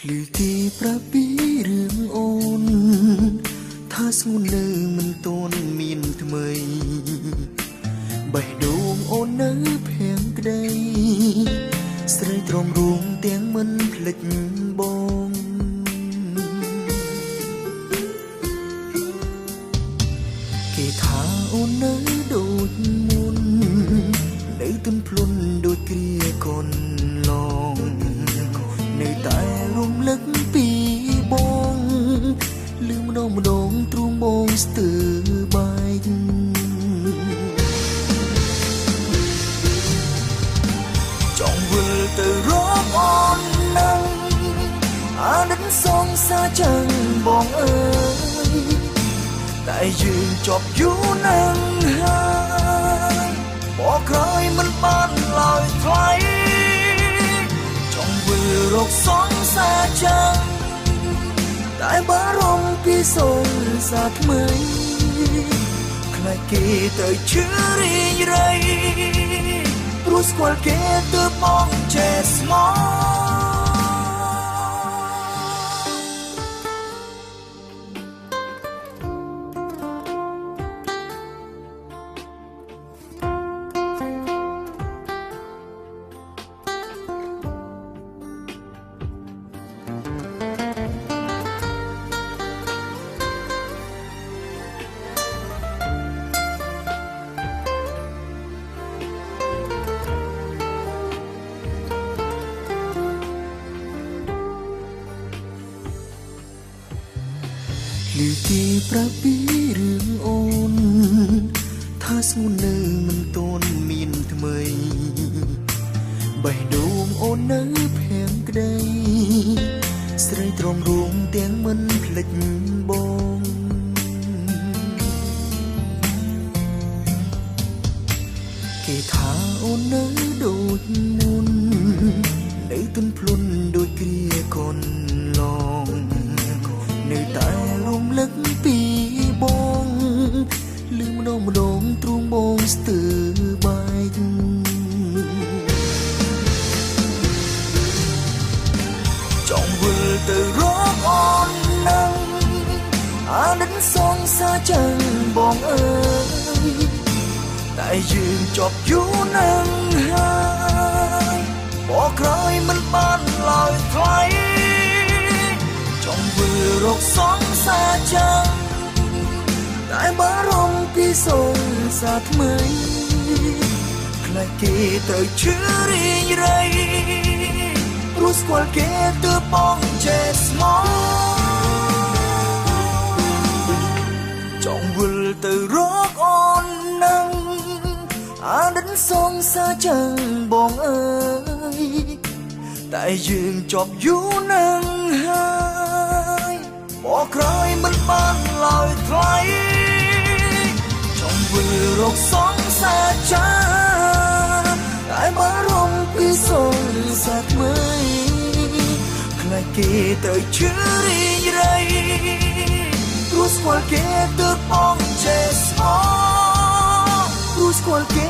ឮទីប្រាប់ពីរឿងអូនថាស្ងួននៅមិនទាន់មានថ្មីបេះដូងអូននៅភាំងក្តីស្រីទ្រាំរួមទាំងមិនភ្លេចបងគេថាអូននៅដូចមុននៅទន់ភ្លន់ដូចគ្រាកូនឡងនៅតែរំលឹកពីបងលឺម្ដងទ្រូងបងស្ទើរបែកចង់វិលទៅរកអូននឹងអាណិតសងសាចឹងបងអើយតែយើងជាប់យូរណាស់ហើយមកក្រោយមិនបានឡើយថ្លៃចង់វិលរកសងសាចឹងតែបារម្ភពីសងសាថ្មីខ្លាចគេទៅជឿរីងរៃព្រោះស្គាល់គេទើបបងចេះស្មោះឮគេប្រាប់ពីរឿងអូនថាស្ងួននៅមិនទាន់មានថ្មីបេះដូងអូននៅភាំងក្តីស្រីទ្រាំរួមទាំងមិនភ្លេចបងគេថាអូននៅដូចមុននៅទន់ភ្លន់ដូចគ្រាកូនឡងនៅតែរំលឹកពីបងលឺម្ដងទ្រូងបងស្ទើរបែកចង់វិលទៅរកអូននឹងអាណិតសងសាចឹងបងអើយតែយើងជាប់យូរណាស់ហើយមកក្រោយមិនបានឡើយថ្លៃចង់វិលរកសងសាចឹងតែបារម្ភពីសងសាថ្មីខ្លាចគេទៅជឿរីងរៃព្រោះស្គាល់គេទើបបងចេះស្មោះចង់វិលទៅរកអូននឹងអាណិតសងសាចឹងបងអើយតែយើងជាប់យូរណាស់ហើយមកក្រោយមិនបានឡើយថ្លៃចង់វិលរកសងសាចឹងតែបារម្ភពីសងសាថ្មីខ្លាចគេទៅជឿរីងរៃព្រោះស្គាល់គេទើបបងចេះស្មោះព្រោះស្គាល់គេ